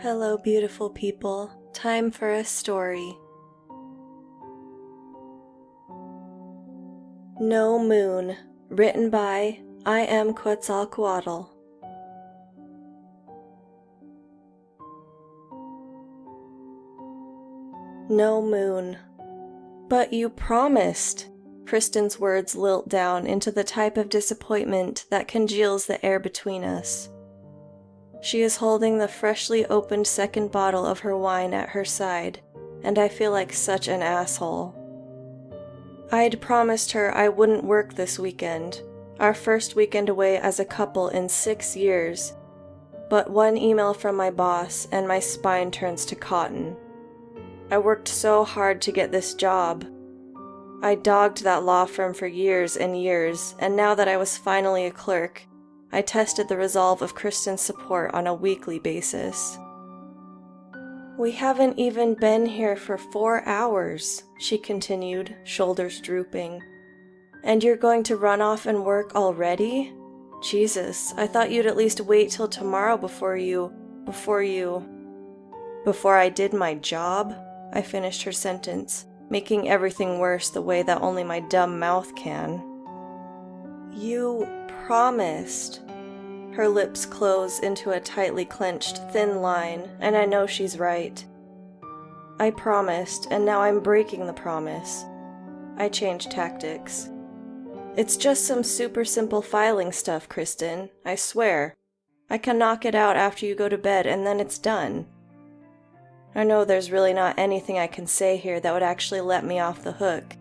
Hello, beautiful people. Time for a story. No Moon, written by I Am Quetzalcoatl. No moon. But you promised! Kristen's words lilt down into the type of disappointment that congeals the air between us. She is holding the freshly opened second bottle of her wine at her side, and I feel like such an asshole. I'd promised her I wouldn't work this weekend, our first weekend away as a couple in 6 years, but one email from my boss and my spine turns to cotton. I worked so hard to get this job. I dogged that law firm for years and years, and now that I was finally a clerk, I tested the resolve of Kristen's support on a weekly basis. We haven't even been here for 4 hours, she continued, shoulders drooping. And you're going to run off and work already? Jesus, I thought you'd at least wait till tomorrow before I did my job? I finished her sentence, making everything worse the way that only my dumb mouth can. You promised. Her lips close into a tightly clenched, thin line, and I know she's right. I promised, and now I'm breaking the promise. I changed tactics. It's just some super simple filing stuff, Kristen, I swear. I can knock it out after you go to bed, and then it's done. I know there's really not anything I can say here that would actually let me off the hook.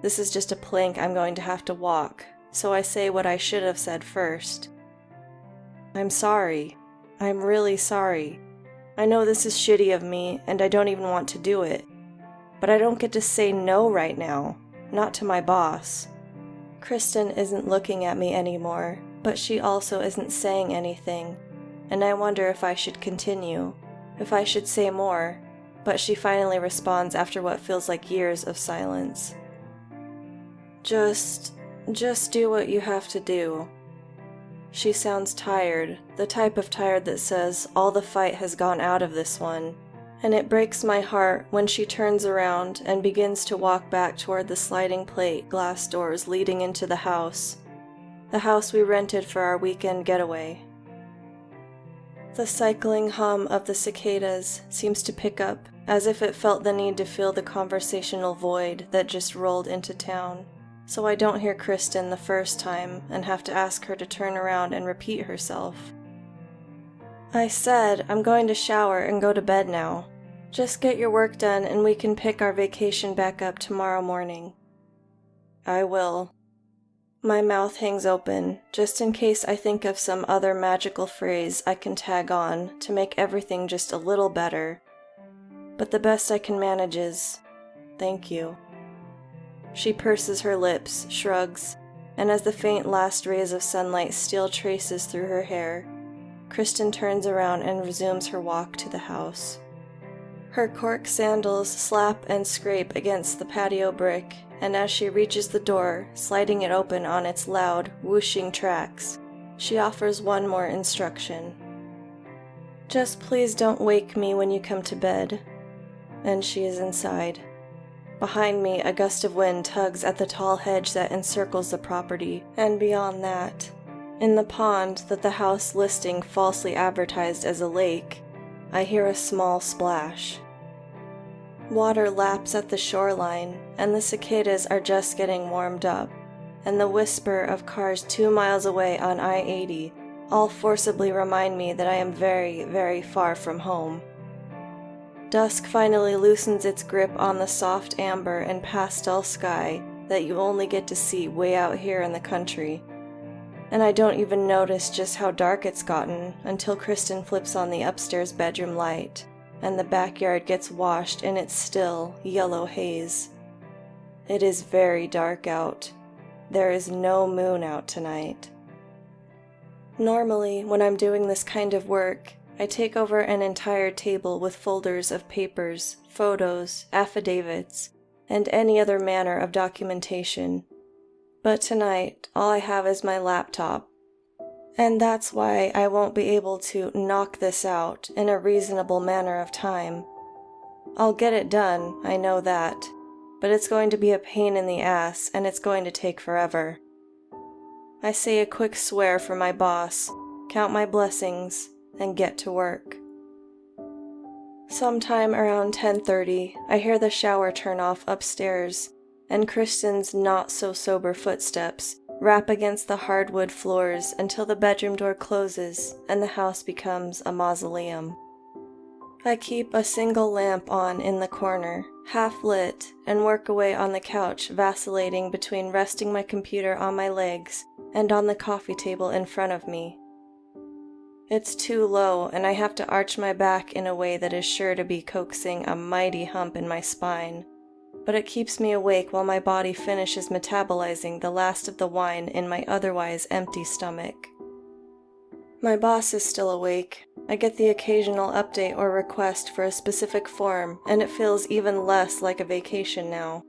This is just a plank I'm going to have to walk, so I say what I should have said first. I'm sorry. I'm really sorry. I know this is shitty of me, and I don't even want to do it. But I don't get to say no right now. Not to my boss. Kristen isn't looking at me anymore, but she also isn't saying anything, and I wonder if I should continue, if I should say more, but she finally responds after what feels like years of silence. Just do what you have to do. She sounds tired, the type of tired that says all the fight has gone out of this one, and it breaks my heart when she turns around and begins to walk back toward the sliding plate glass doors leading into the house we rented for our weekend getaway. The cycling hum of the cicadas seems to pick up, as if it felt the need to fill the conversational void that just rolled into town. So I don't hear Kristen the first time and have to ask her to turn around and repeat herself. I said I'm going to shower and go to bed now. Just get your work done and we can pick our vacation back up tomorrow morning. I will. My mouth hangs open, just in case I think of some other magical phrase I can tag on to make everything just a little better. But the best I can manage is, thank you. She purses her lips, shrugs, and as the faint last rays of sunlight steal traces through her hair, Kristen turns around and resumes her walk to the house. Her cork sandals slap and scrape against the patio brick, and as she reaches the door, sliding it open on its loud, whooshing tracks, she offers one more instruction. Just please don't wake me when you come to bed. And she is inside. Behind me, a gust of wind tugs at the tall hedge that encircles the property, and beyond that, in the pond that the house listing falsely advertised as a lake, I hear a small splash. Water laps at the shoreline, and the cicadas are just getting warmed up, and the whisper of cars 2 miles away on I-80 all forcibly remind me that I am very, very far from home. Dusk finally loosens its grip on the soft amber and pastel sky that you only get to see way out here in the country. And I don't even notice just how dark it's gotten until Kristen flips on the upstairs bedroom light, and the backyard gets washed in its still, yellow haze. It is very dark out. There is no moon out tonight. Normally, when I'm doing this kind of work, I take over an entire table with folders of papers, photos, affidavits, and any other manner of documentation. But tonight, all I have is my laptop. And that's why I won't be able to knock this out in a reasonable manner of time. I'll get it done, I know that, but it's going to be a pain in the ass and it's going to take forever. I say a quick swear for my boss, count my blessings, and get to work. Sometime around 10:30, I hear the shower turn off upstairs, and Kristen's not-so-sober footsteps rap against the hardwood floors until the bedroom door closes and the house becomes a mausoleum. I keep a single lamp on in the corner, half lit, and work away on the couch, vacillating between resting my computer on my legs and on the coffee table in front of me. It's too low, and I have to arch my back in a way that is sure to be coaxing a mighty hump in my spine, but it keeps me awake while my body finishes metabolizing the last of the wine in my otherwise empty stomach. My boss is still awake. I get the occasional update or request for a specific form, and it feels even less like a vacation now.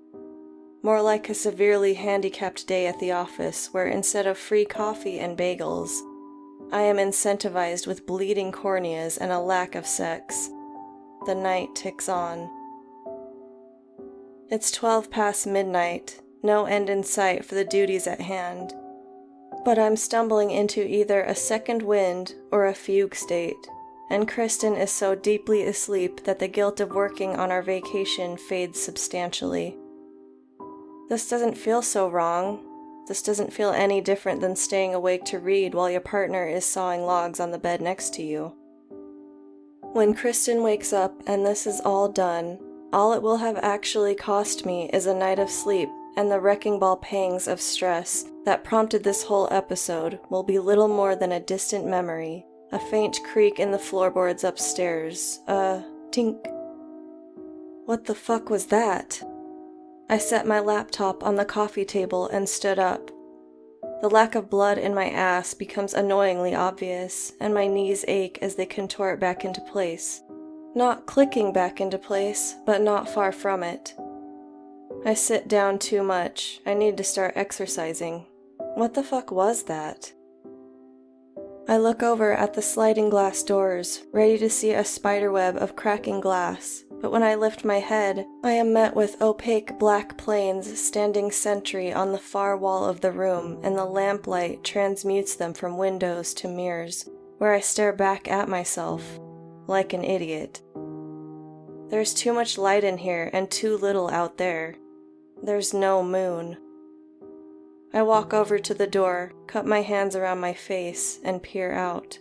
More like a severely handicapped day at the office where instead of free coffee and bagels, I am incentivized with bleeding corneas and a lack of sex. The night ticks on. It's 12 past midnight, no end in sight for the duties at hand. But I'm stumbling into either a second wind or a fugue state, and Kristen is so deeply asleep that the guilt of working on our vacation fades substantially. This doesn't feel so wrong. This doesn't feel any different than staying awake to read while your partner is sawing logs on the bed next to you. When Kristen wakes up and this is all done, all it will have actually cost me is a night of sleep, and the wrecking ball pangs of stress that prompted this whole episode will be little more than a distant memory, a faint creak in the floorboards upstairs, a tink. What the fuck was that? I set my laptop on the coffee table and stood up. The lack of blood in my ass becomes annoyingly obvious, and my knees ache as they contort back into place. Not clicking back into place, but not far from it. I sit down too much. I need to start exercising. What the fuck was that? I look over at the sliding glass doors, ready to see a spiderweb of cracking glass, but when I lift my head, I am met with opaque black planes standing sentry on the far wall of the room, and the lamplight transmutes them from windows to mirrors, where I stare back at myself, like an idiot. There's too much light in here and too little out there. There's no moon. I walk over to the door, cup my hands around my face, and peer out.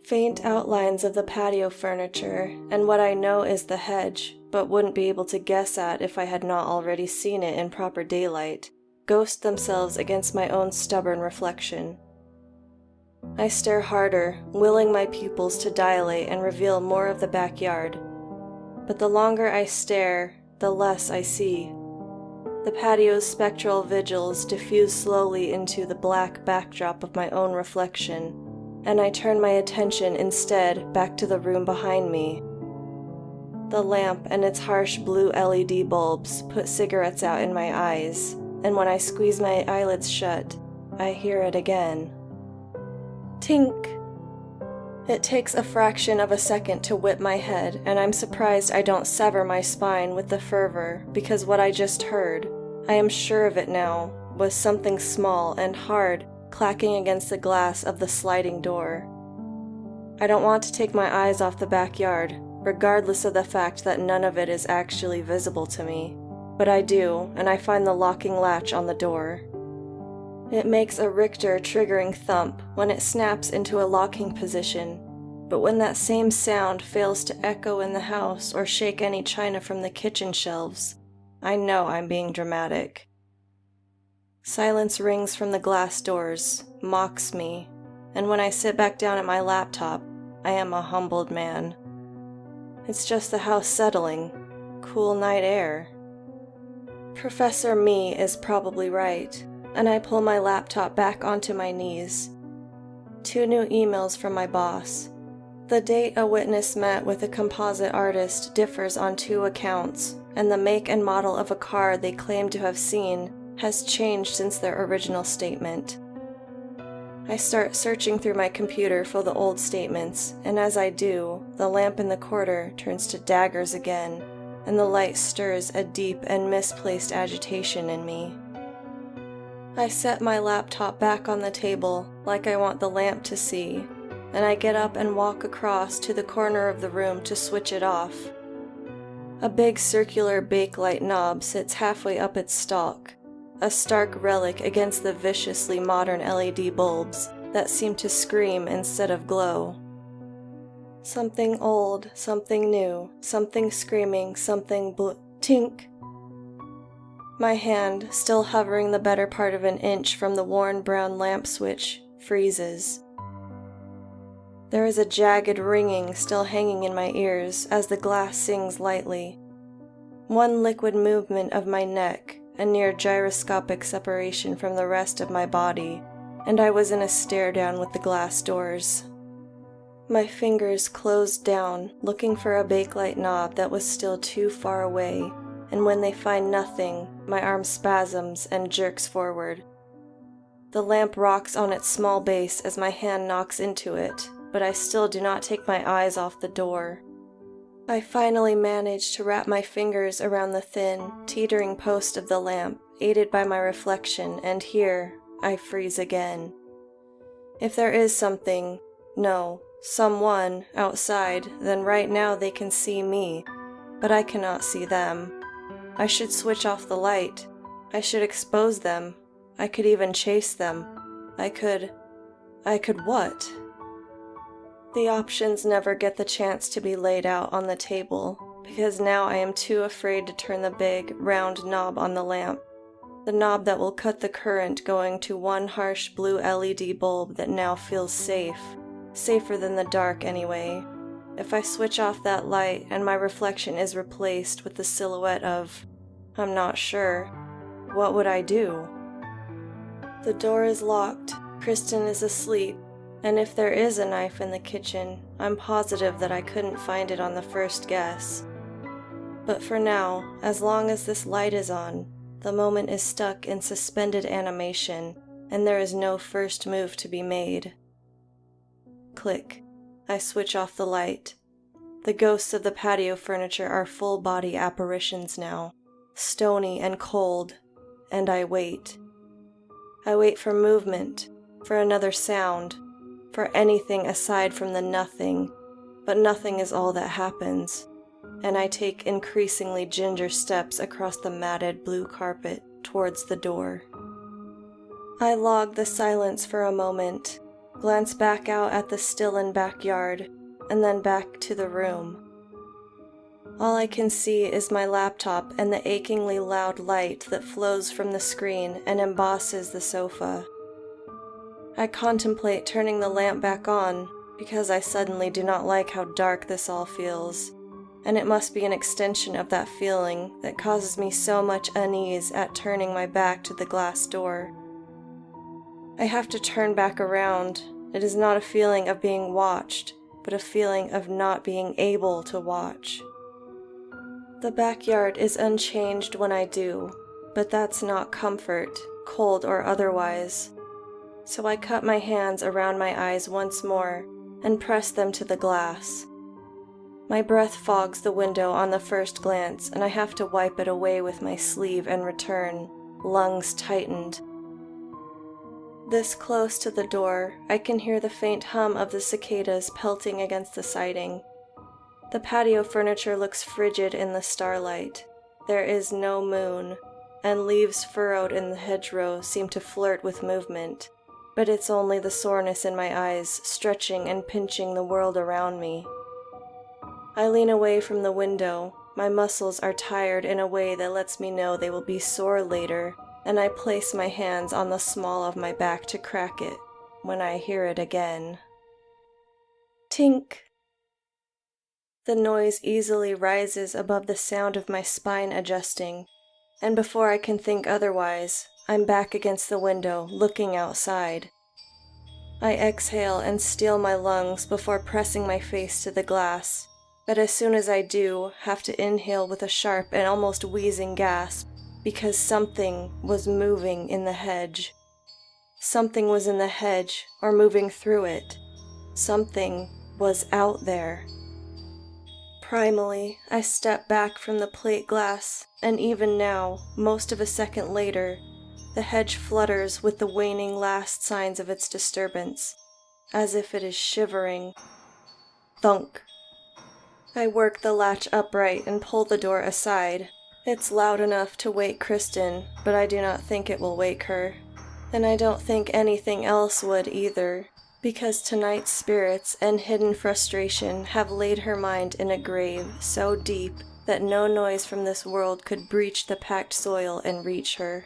Faint outlines of the patio furniture, and what I know is the hedge, but wouldn't be able to guess at if I had not already seen it in proper daylight, ghost themselves against my own stubborn reflection. I stare harder, willing my pupils to dilate and reveal more of the backyard. But the longer I stare, the less I see. The patio's spectral vigils diffuse slowly into the black backdrop of my own reflection, and I turn my attention instead back to the room behind me. The lamp and its harsh blue LED bulbs put cigarettes out in my eyes, and when I squeeze my eyelids shut, I hear it again. Tink! It takes a fraction of a second to whip my head, and I'm surprised I don't sever my spine with the fervor, because what I just heard, I am sure of it now, was something small and hard clacking against the glass of the sliding door. I don't want to take my eyes off the backyard, regardless of the fact that none of it is actually visible to me, but I do, and I find the locking latch on the door. It makes a Richter triggering thump when it snaps into a locking position, but when that same sound fails to echo in the house or shake any china from the kitchen shelves, I know I'm being dramatic. Silence rings from the glass doors, mocks me, and when I sit back down at my laptop, I am a humbled man. It's just the house settling, cool night air. Professor Me is probably right, and I pull my laptop back onto my knees. 2 new emails from my boss. The date a witness met with a composite artist differs on 2 accounts, and the make and model of a car they claim to have seen has changed since their original statement. I start searching through my computer for the old statements, and as I do, the lamp in the corner turns to daggers again, and the light stirs a deep and misplaced agitation in me. I set my laptop back on the table like I want the lamp to see, and I get up and walk across to the corner of the room to switch it off. A big circular bakelite knob sits halfway up its stalk, a stark relic against the viciously modern LED bulbs that seem to scream instead of glow. Something old, something new, something screaming, something tink. My hand, still hovering the better part of an inch from the worn brown lamp switch, freezes. There is a jagged ringing still hanging in my ears as the glass sings lightly. One liquid movement of my neck, a near gyroscopic separation from the rest of my body, and I was in a stare-down with the glass doors. My fingers closed down, looking for a bakelite knob that was still too far away, and when they find nothing, my arm spasms and jerks forward. The lamp rocks on its small base as my hand knocks into it, but I still do not take my eyes off the door. I finally manage to wrap my fingers around the thin, teetering post of the lamp, aided by my reflection, and here I freeze again. If there is something, no, someone outside, then right now they can see me, but I cannot see them. I should switch off the light. I should expose them. I could even chase them. I could what? The options never get the chance to be laid out on the table, because now I am too afraid to turn the big, round knob on the lamp, the knob that will cut the current going to one harsh blue LED bulb that now feels safe, safer than the dark anyway. If I switch off that light and my reflection is replaced with the silhouette of, I'm not sure, what would I do? The door is locked, Kristen is asleep, and if there is a knife in the kitchen, I'm positive that I couldn't find it on the first guess. But for now, as long as this light is on, the moment is stuck in suspended animation, and there is no first move to be made. Click. I switch off the light. The ghosts of the patio furniture are full-body apparitions now, stony and cold, and I wait. I wait for movement, for another sound, for anything aside from the nothing, but nothing is all that happens, and I take increasingly ginger steps across the matted blue carpet towards the door. I log the silence for a moment, glance back out at the still-in backyard, and then back to the room. All I can see is my laptop and the achingly loud light that flows from the screen and embosses the sofa. I contemplate turning the lamp back on because I suddenly do not like how dark this all feels, and it must be an extension of that feeling that causes me so much unease at turning my back to the glass door. I have to turn back around. It is not a feeling of being watched, but a feeling of not being able to watch. The backyard is unchanged when I do, but that's not comfort, cold or otherwise. So I cut my hands around my eyes once more and press them to the glass. My breath fogs the window on the first glance, and I have to wipe it away with my sleeve and return, lungs tightened. This close to the door, I can hear the faint hum of the cicadas pelting against the siding. The patio furniture looks frigid in the starlight. There is no moon, and leaves furrowed in the hedgerow seem to flirt with movement. But it's only the soreness in my eyes stretching and pinching the world around me. I lean away from the window. My muscles are tired in a way that lets me know they will be sore later, and I place my hands on the small of my back to crack it when I hear it again. Tink! The noise easily rises above the sound of my spine adjusting, and before I can think otherwise, I'm back against the window, looking outside. I exhale and steel my lungs before pressing my face to the glass, but as soon as I do, have to inhale with a sharp and almost wheezing gasp, because something was moving in the hedge. Something was in the hedge or moving through it. Something was out there. Primally, I step back from the plate glass, and even now, most of a second later, the hedge flutters with the waning last signs of its disturbance, as if it is shivering. Thunk. I work the latch upright and pull the door aside. It's loud enough to wake Kristen, but I do not think it will wake her. And I don't think anything else would either, because tonight's spirits and hidden frustration have laid her mind in a grave so deep that no noise from this world could breach the packed soil and reach her.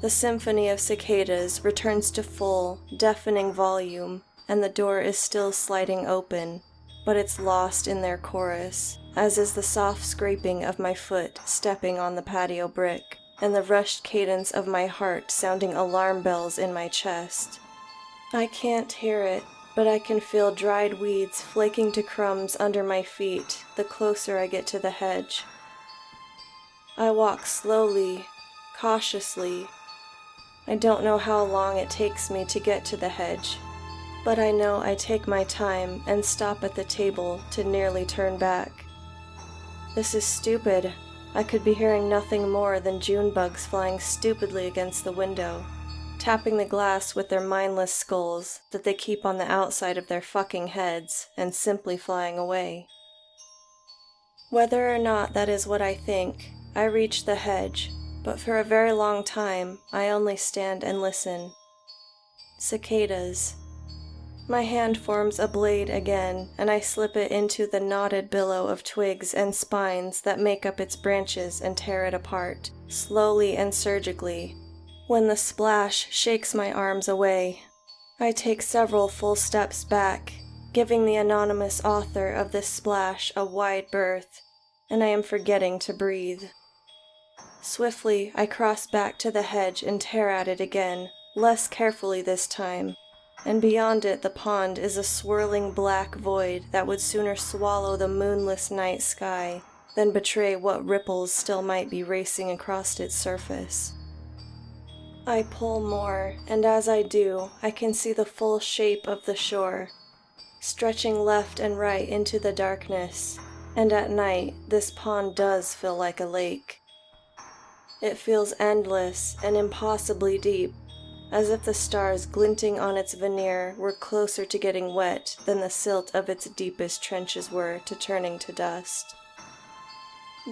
The symphony of cicadas returns to full, deafening volume, and the door is still sliding open, but it's lost in their chorus, as is the soft scraping of my foot stepping on the patio brick, and the rushed cadence of my heart sounding alarm bells in my chest. I can't hear it, but I can feel dried weeds flaking to crumbs under my feet the closer I get to the hedge. I walk slowly, cautiously. I don't know how long it takes me to get to the hedge, but I know I take my time and stop at the table to nearly turn back. This is stupid. I could be hearing nothing more than June bugs flying stupidly against the window, tapping the glass with their mindless skulls that they keep on the outside of their fucking heads and simply flying away. Whether or not that is what I think, I reach the hedge, but for a very long time I only stand and listen. Cicadas. My hand forms a blade again, and I slip it into the knotted billow of twigs and spines that make up its branches and tear it apart, slowly and surgically. When the splash shakes my arms away, I take several full steps back, giving the anonymous author of this splash a wide berth, and I am forgetting to breathe. Swiftly, I cross back to the hedge and tear at it again, less carefully this time, and beyond it the pond is a swirling black void that would sooner swallow the moonless night sky than betray what ripples still might be racing across its surface. I pull more, and as I do, I can see the full shape of the shore, stretching left and right into the darkness, and at night this pond does feel like a lake. It feels endless and impossibly deep, as if the stars glinting on its veneer were closer to getting wet than the silt of its deepest trenches were to turning to dust.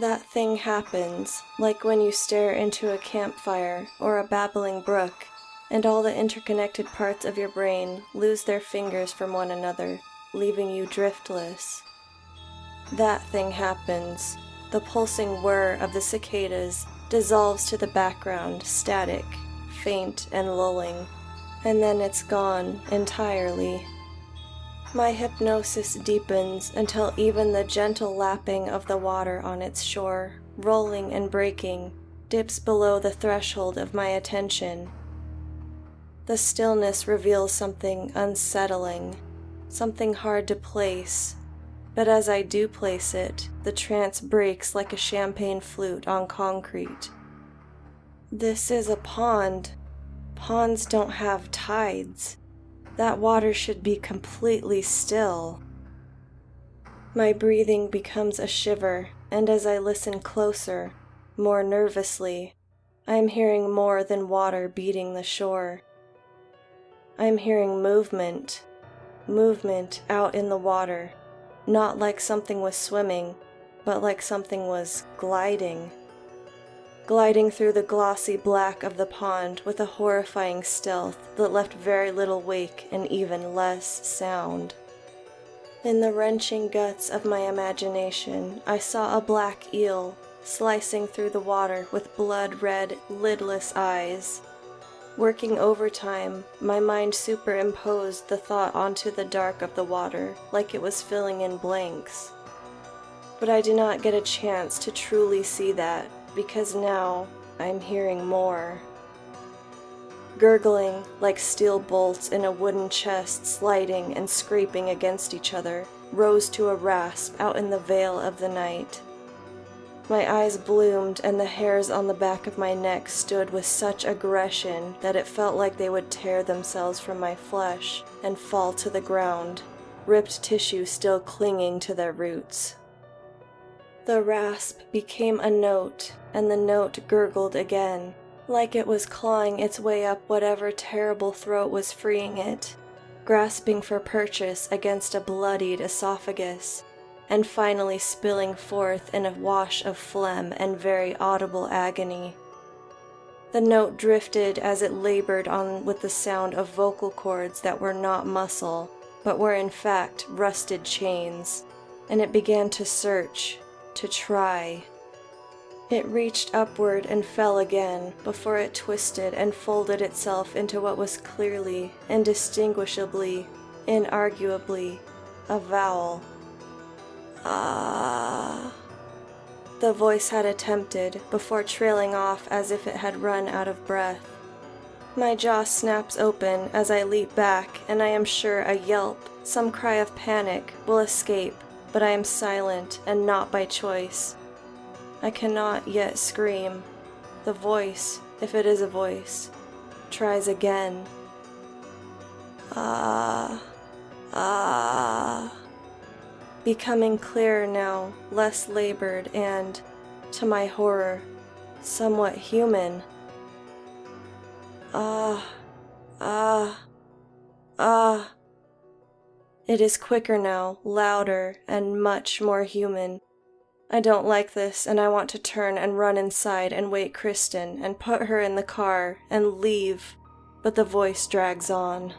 That thing happens, like when you stare into a campfire or a babbling brook, and all the interconnected parts of your brain lose their fingers from one another, leaving you driftless. That thing happens. The pulsing whir of the cicadas dissolves to the background, static, faint and lulling, and then it's gone entirely. My hypnosis deepens until even the gentle lapping of the water on its shore, rolling and breaking, dips below the threshold of my attention. The stillness reveals something unsettling, something hard to place, but as I do place it, the trance breaks like a champagne flute on concrete. This is a pond. Ponds don't have tides. That water should be completely still. My breathing becomes a shiver, and as I listen closer, more nervously, I am hearing more than water beating the shore. I am hearing movement out in the water, not like something was swimming, but like something was gliding through the glossy black of the pond with a horrifying stealth that left very little wake and even less sound. In the wrenching guts of my imagination, I saw a black eel slicing through the water with blood-red, lidless eyes. Working overtime, my mind superimposed the thought onto the dark of the water like it was filling in blanks. But I did not get a chance to truly see that, because now I'm hearing more. Gurgling like steel bolts in a wooden chest sliding and scraping against each other rose to a rasp out in the veil of the night. My eyes bloomed and the hairs on the back of my neck stood with such aggression that it felt like they would tear themselves from my flesh and fall to the ground, ripped tissue still clinging to their roots. The rasp became a note, and the note gurgled again, like it was clawing its way up whatever terrible throat was freeing it, grasping for purchase against a bloodied esophagus, and finally spilling forth in a wash of phlegm and very audible agony. The note drifted as it labored on with the sound of vocal cords that were not muscle, but were in fact rusted chains, and it began to search, to try. It reached upward and fell again before it twisted and folded itself into what was clearly, indistinguishably, inarguably, a vowel. Ah. The voice had attempted, before trailing off as if it had run out of breath. My jaw snaps open as I leap back, and I am sure a yelp, some cry of panic, will escape, but I am silent, and not by choice. I cannot yet scream. The voice, if it is a voice, tries again. Ah. Becoming clearer now, less labored and, to my horror, somewhat human. Ah. It is quicker now, louder, and much more human. I don't like this, and I want to turn and run inside and wake Kristen and put her in the car and leave, but the voice drags on.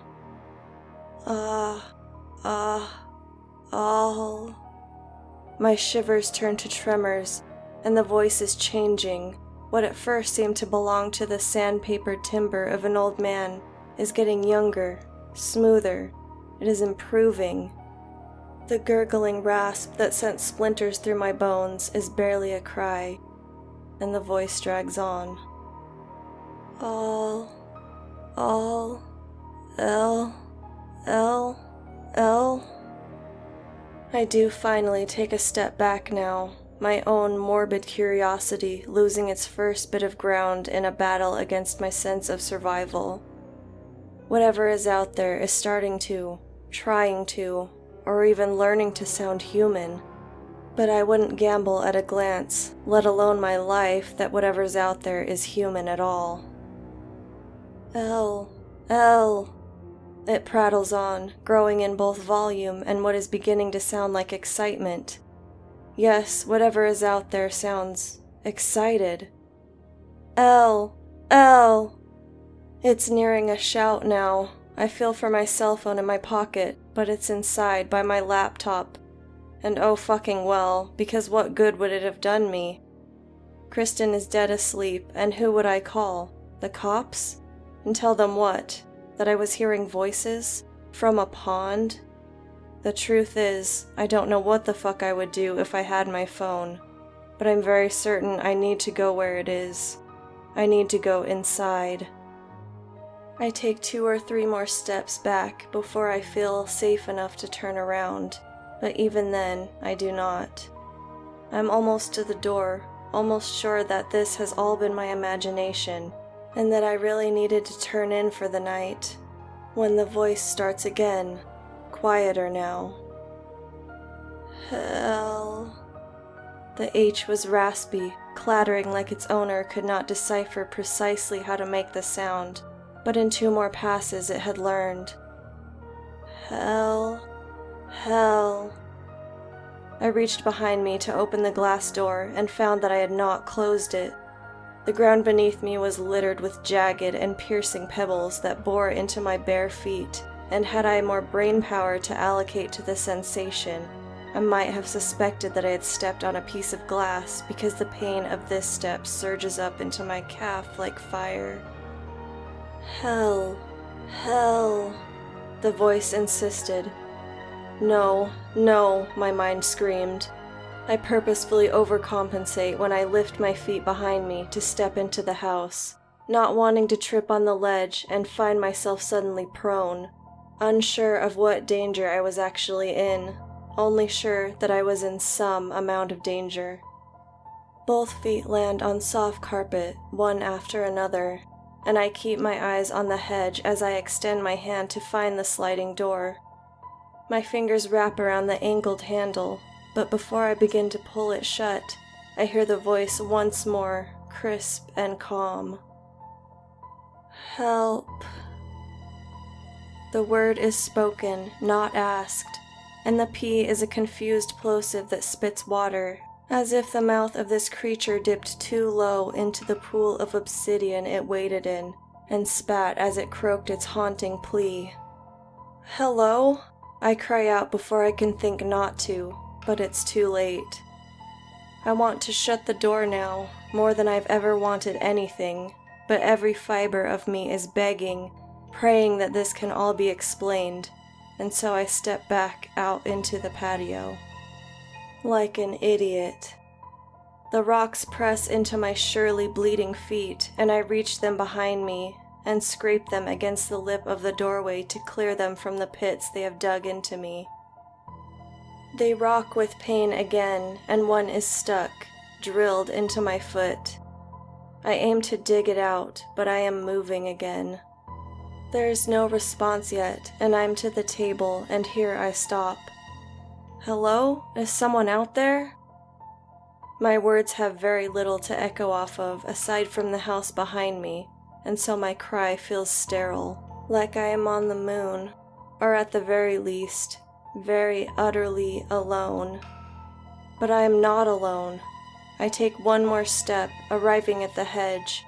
All. My shivers turn to tremors, and the voice is changing. What at first seemed to belong to the sandpapered timbre of an old man is getting younger, smoother. It is improving. The gurgling rasp that sent splinters through my bones is barely a cry, and the voice drags on. All, L. I do finally take a step back now, my own morbid curiosity losing its first bit of ground in a battle against my sense of survival. Whatever is out there is starting to, trying to, or even learning to sound human. But I wouldn't gamble at a glance, let alone my life, that whatever's out there is human at all. L. It prattles on, growing in both volume and what is beginning to sound like excitement. Yes, whatever is out there sounds excited. L. It's nearing a shout now. I feel for my cell phone in my pocket, but it's inside by my laptop. And oh fucking well, because what good would it have done me? Kristen is dead asleep, and who would I call? The cops? And tell them what? That I was hearing voices? From a pond? The truth is, I don't know what the fuck I would do if I had my phone, but I'm very certain I need to go where it is. I need to go inside. I take 2 or 3 more steps back before I feel safe enough to turn around, but even then, I do not. I'm almost to the door, almost sure that this has all been my imagination, and that I really needed to turn in for the night, when the voice starts again, quieter now. Hell. The H was raspy, clattering like its owner could not decipher precisely how to make the sound, but in 2 more passes it had learned. Hell. I reached behind me to open the glass door and found that I had not closed it. The ground beneath me was littered with jagged and piercing pebbles that bore into my bare feet, and had I more brain power to allocate to the sensation, I might have suspected that I had stepped on a piece of glass because the pain of this step surges up into my calf like fire. Hell, the voice insisted. No, my mind screamed. I purposefully overcompensate when I lift my feet behind me to step into the house, not wanting to trip on the ledge and find myself suddenly prone, unsure of what danger I was actually in, only sure that I was in some amount of danger. Both feet land on soft carpet, one after another, and I keep my eyes on the hedge as I extend my hand to find the sliding door. My fingers wrap around the angled handle, but before I begin to pull it shut, I hear the voice once more, crisp and calm. Help. The word is spoken, not asked, and the P is a confused plosive that spits water, as if the mouth of this creature dipped too low into the pool of obsidian it waded in, and spat as it croaked its haunting plea. Hello? I cry out before I can think not to, but it's too late. I want to shut the door now, more than I've ever wanted anything, but every fiber of me is begging, praying that this can all be explained, and so I step back out into the patio. Like an idiot. The rocks press into my surely bleeding feet, and I reach them behind me and scrape them against the lip of the doorway to clear them from the pits they have dug into me. They rock with pain again, and one is stuck, drilled into my foot. I aim to dig it out, but I am moving again. There is no response yet, and I'm to the table, and here I stop. Hello? Is someone out there? My words have very little to echo off of aside from the house behind me, and so my cry feels sterile, like I am on the moon, or at the very least, very utterly alone. But I am not alone. I take one more step, arriving at the hedge,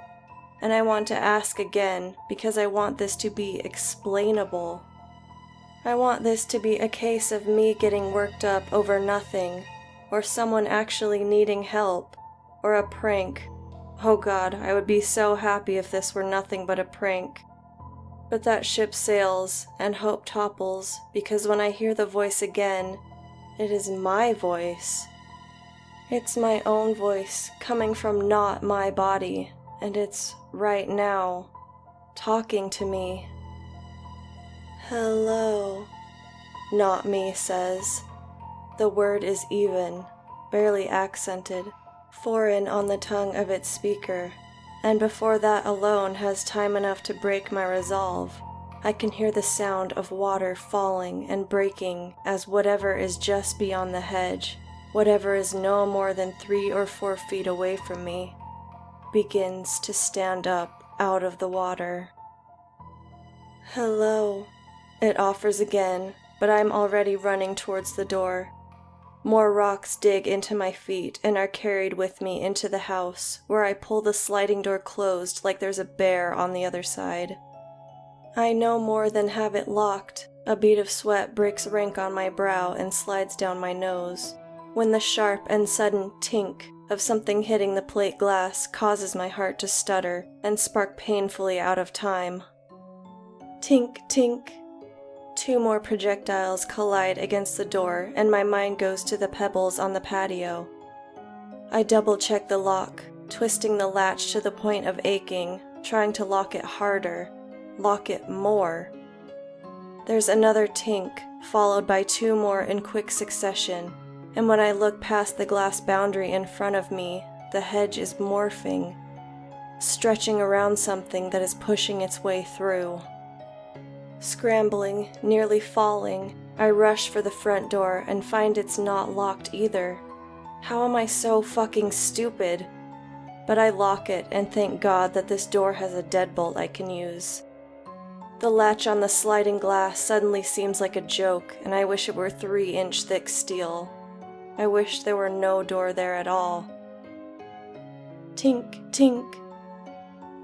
and I want to ask again because I want this to be explainable. I want this to be a case of me getting worked up over nothing, or someone actually needing help, or a prank. Oh God, I would be so happy if this were nothing but a prank. But that ship sails, and hope topples, because when I hear the voice again, it is my voice. It's my own voice, coming from not my body, and it's right now, talking to me. Hello. Not me says. The word is even, barely accented, foreign on the tongue of its speaker, and before that alone has time enough to break my resolve, I can hear the sound of water falling and breaking as whatever is just beyond the hedge, whatever is no more than 3 or 4 feet away from me, begins to stand up out of the water. Hello. It offers again, but I'm already running towards the door. More rocks dig into my feet and are carried with me into the house, where I pull the sliding door closed like there's a bear on the other side. I no more than have it locked. A bead of sweat breaks rank on my brow and slides down my nose, when the sharp and sudden tink of something hitting the plate glass causes my heart to stutter and spark painfully out of time. Tink, tink. 2 more projectiles collide against the door, and my mind goes to the pebbles on the patio. I double-check the lock, twisting the latch to the point of aching, trying to lock it harder, lock it more. There's another tink, followed by 2 more in quick succession, and when I look past the glass boundary in front of me, the hedge is morphing, stretching around something that is pushing its way through. Scrambling, nearly falling, I rush for the front door and find it's not locked either. How am I so fucking stupid? But I lock it and thank God that this door has a deadbolt I can use. The latch on the sliding glass suddenly seems like a joke, and I wish it were 3-inch thick steel. I wish there were no door there at all. Tink, tink.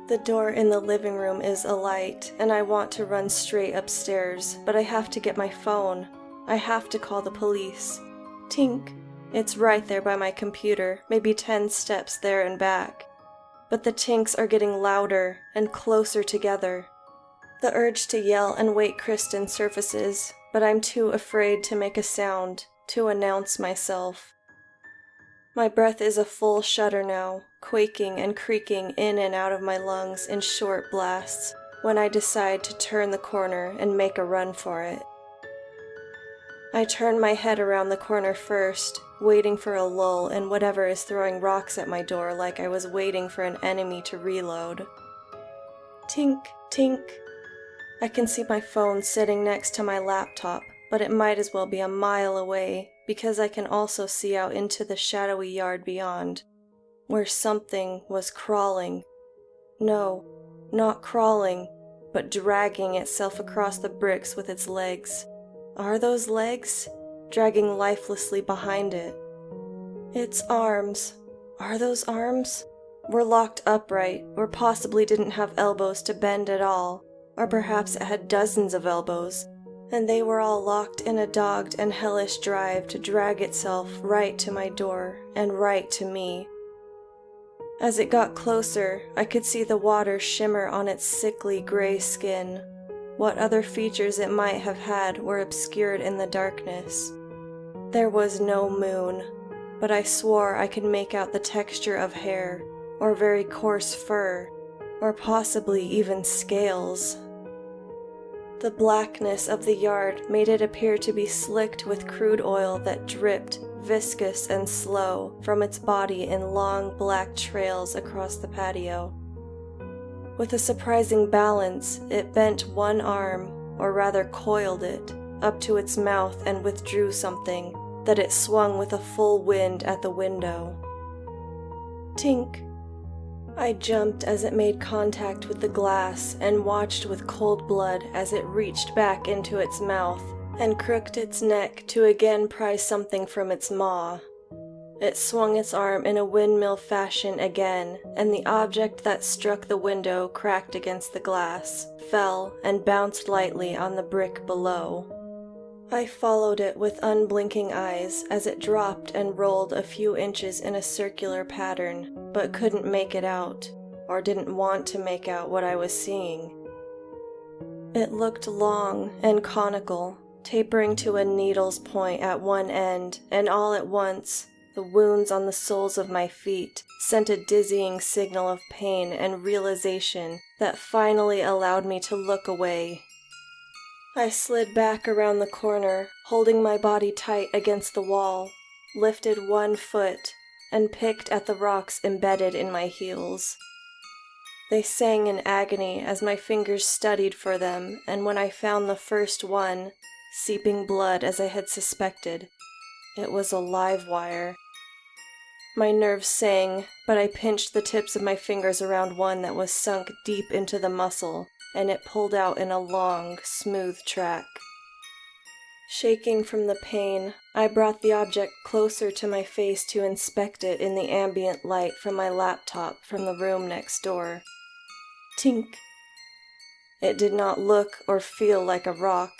The door in the living room is alight, and I want to run straight upstairs, but I have to get my phone. I have to call the police. Tink. It's right there by my computer, maybe 10 steps there and back. But the tinks are getting louder and closer together. The urge to yell and wake Kristen surfaces, but I'm too afraid to make a sound, to announce myself. My breath is a full shudder now, quaking and creaking in and out of my lungs in short blasts when I decide to turn the corner and make a run for it. I turn my head around the corner first, waiting for a lull in whatever is throwing rocks at my door like I was waiting for an enemy to reload. Tink, tink. I can see my phone sitting next to my laptop, but it might as well be a mile away because I can also see out into the shadowy yard beyond, where something was crawling. No, not crawling, but dragging itself across the bricks with its legs. Are those legs? Dragging lifelessly behind it. Its arms. Are those arms? Were locked upright, or possibly didn't have elbows to bend at all, or perhaps it had dozens of elbows, and they were all locked in a dogged and hellish drive to drag itself right to my door and right to me. As it got closer, I could see the water shimmer on its sickly gray skin. What other features it might have had were obscured in the darkness. There was no moon, but I swore I could make out the texture of hair, or very coarse fur, or possibly even scales. The blackness of the yard made it appear to be slicked with crude oil that dripped, viscous and slow, from its body in long black trails across the patio. With a surprising balance, it bent one arm, or rather coiled it, up to its mouth and withdrew something that it swung with a full wind at the window. Tink. I jumped as it made contact with the glass and watched with cold blood as it reached back into its mouth and crooked its neck to again pry something from its maw. It swung its arm in a windmill fashion again, and the object that struck the window cracked against the glass, fell, and bounced lightly on the brick below. I followed it with unblinking eyes as it dropped and rolled a few inches in a circular pattern, but couldn't make it out, or didn't want to make out what I was seeing. It looked long and conical, tapering to a needle's point at one end, and all at once, the wounds on the soles of my feet sent a dizzying signal of pain and realization that finally allowed me to look away. I slid back around the corner, holding my body tight against the wall, lifted one foot, and picked at the rocks embedded in my heels. They sang in agony as my fingers studied for them, and when I found the first one, seeping blood as I had suspected, it was a live wire. My nerves sang, but I pinched the tips of my fingers around one that was sunk deep into the muscle, and it pulled out in a long, smooth track. Shaking from the pain, I brought the object closer to my face to inspect it in the ambient light from my laptop from the room next door. Tink! It did not look or feel like a rock.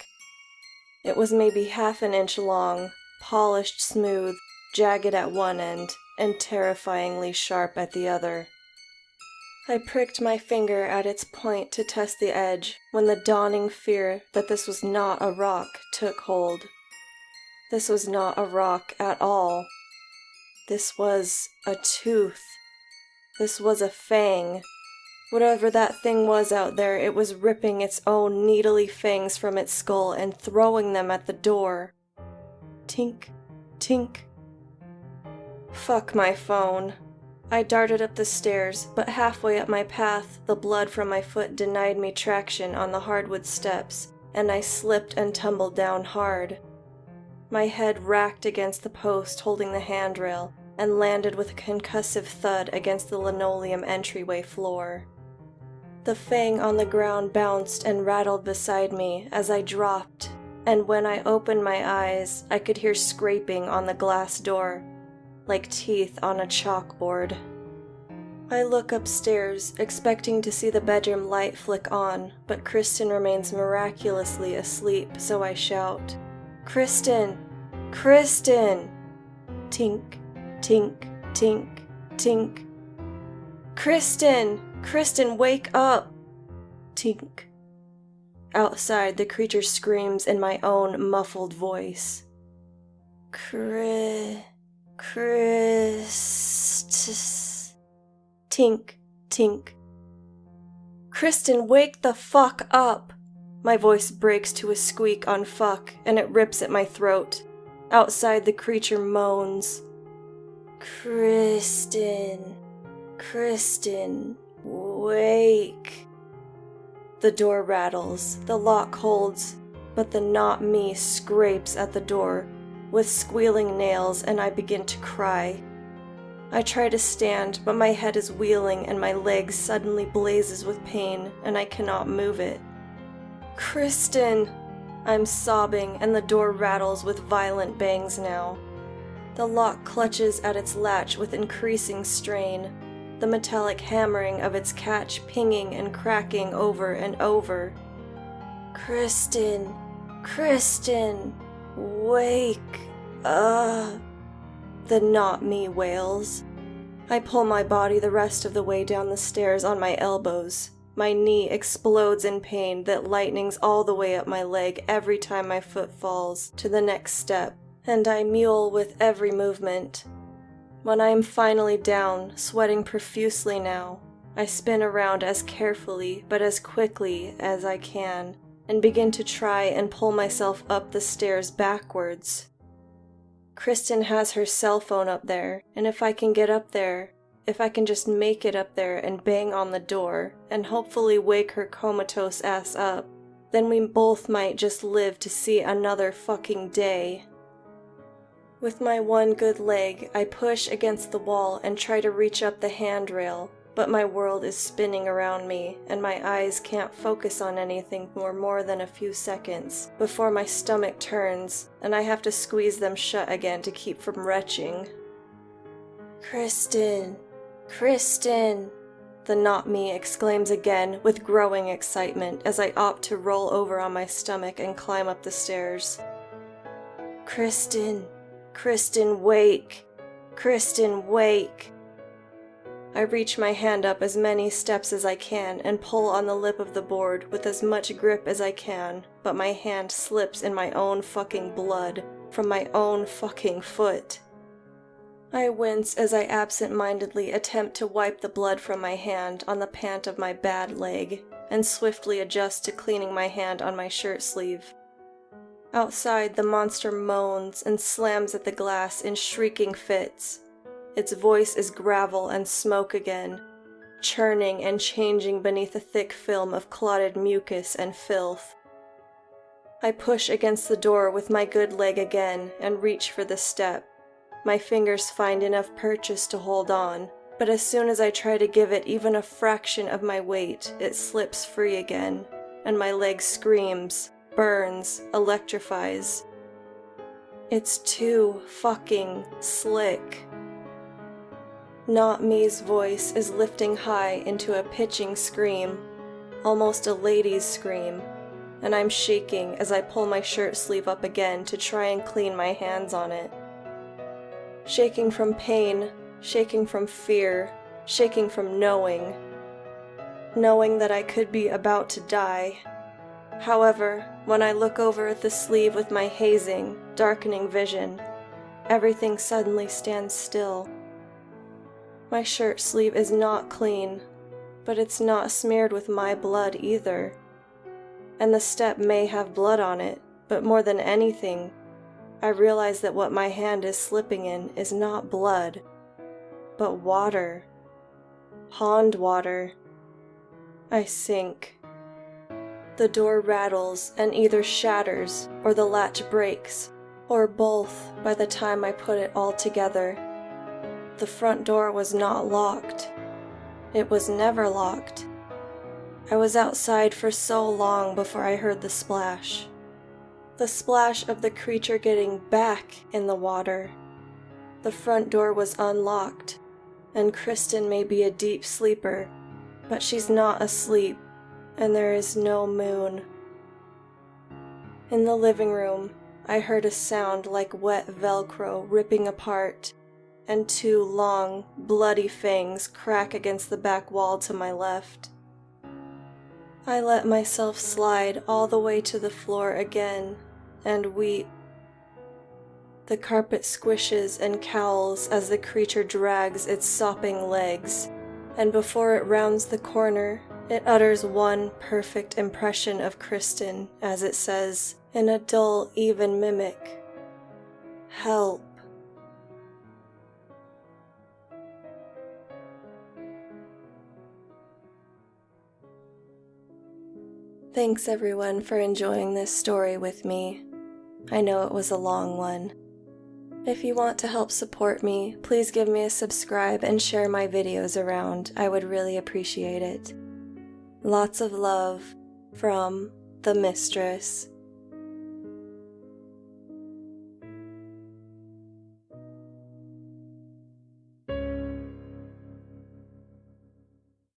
It was maybe half an inch long, polished smooth, jagged at one end, and terrifyingly sharp at the other. I pricked my finger at its point to test the edge when the dawning fear that this was not a rock took hold. This was not a rock at all. This was a tooth. This was a fang. Whatever that thing was out there, it was ripping its own needly fangs from its skull and throwing them at the door. Tink, tink. Fuck my phone. I darted up the stairs, but halfway up my path, the blood from my foot denied me traction on the hardwood steps, and I slipped and tumbled down hard. My head racked against the post holding the handrail and landed with a concussive thud against the linoleum entryway floor. The fang on the ground bounced and rattled beside me as I dropped, and when I opened my eyes, I could hear scraping on the glass door, like teeth on a chalkboard. I look upstairs, expecting to see the bedroom light flick on, but Kristen remains miraculously asleep, so I shout, "Kristen! Kristen!" Tink, tink, tink, tink. "Kristen! Kristen, wake up!" Tink. Outside, the creature screams in my own muffled voice. Christ. Tink, tink. "Kristen, wake the fuck up!" My voice breaks to a squeak on fuck, and it rips at my throat. Outside, the creature moans. Kristen, Kristen, wake. The door rattles, the lock holds, but the not me scrapes at the door with squealing nails, and I begin to cry. I try to stand, but my head is wheeling and my leg suddenly blazes with pain, and I cannot move it. Kristen! I'm sobbing, and the door rattles with violent bangs now. The lock clutches at its latch with increasing strain, the metallic hammering of its catch pinging and cracking over and over. Kristen! Kristen! Wake! The not me wails. I pull my body the rest of the way down the stairs on my elbows. My knee explodes in pain that lightnings all the way up my leg every time my foot falls to the next step, and I mule with every movement. When I am finally down, sweating profusely now, I spin around as carefully but as quickly as I can, and begin to try and pull myself up the stairs backwards. Kristen has her cell phone up there, and if I can get up there, if I can just make it up there and bang on the door, and hopefully wake her comatose ass up, then we both might just live to see another fucking day. With my one good leg, I push against the wall and try to reach up the handrail, but my world is spinning around me, and my eyes can't focus on anything for more than a few seconds before my stomach turns, and I have to squeeze them shut again to keep from retching. Kristen! Kristen! The not me exclaims again with growing excitement as I opt to roll over on my stomach and climb up the stairs. Kristen! Kristen, wake! Kristen, wake! I reach my hand up as many steps as I can and pull on the lip of the board with as much grip as I can, but my hand slips in my own fucking blood from my own fucking foot. I wince as I absent-mindedly attempt to wipe the blood from my hand on the pant of my bad leg and swiftly adjust to cleaning my hand on my shirt sleeve. Outside, the monster moans and slams at the glass in shrieking fits. Its voice is gravel and smoke again, churning and changing beneath a thick film of clotted mucus and filth. I push against the door with my good leg again and reach for the step. My fingers find enough purchase to hold on, but as soon as I try to give it even a fraction of my weight, it slips free again, and my leg screams, burns, electrifies. It's too fucking slick. Not me's voice is lifting high into a pitching scream, almost a lady's scream, and I'm shaking as I pull my shirt sleeve up again to try and clean my hands on it. Shaking from pain, shaking from fear, shaking from knowing that I could be about to die. However, when I look over at the sleeve with my hazing, darkening vision, everything suddenly stands still. My shirt sleeve is not clean, but it's not smeared with my blood either. And the step may have blood on it, but more than anything, I realize that what my hand is slipping in is not blood, but water. Pond water. I sink. The door rattles and either shatters or the latch breaks, or both by the time I put it all together. The front door was not locked. It was never locked. I was outside for so long before I heard the splash. The splash of the creature getting back in the water. The front door was unlocked, and Kristen may be a deep sleeper, but she's not asleep, and there is no moon. In the living room, I heard a sound like wet Velcro ripping apart, and two long, bloody fangs crack against the back wall to my left. I let myself slide all the way to the floor again, and weep. The carpet squishes and cowls as the creature drags its sopping legs, and before it rounds the corner, it utters one perfect impression of Kristen as it says, in a dull, even mimic, Help. Thanks everyone for enjoying this story with me. I know it was a long one. If you want to help support me, please give me a subscribe and share my videos around. I would really appreciate it. Lots of love from the Mistress.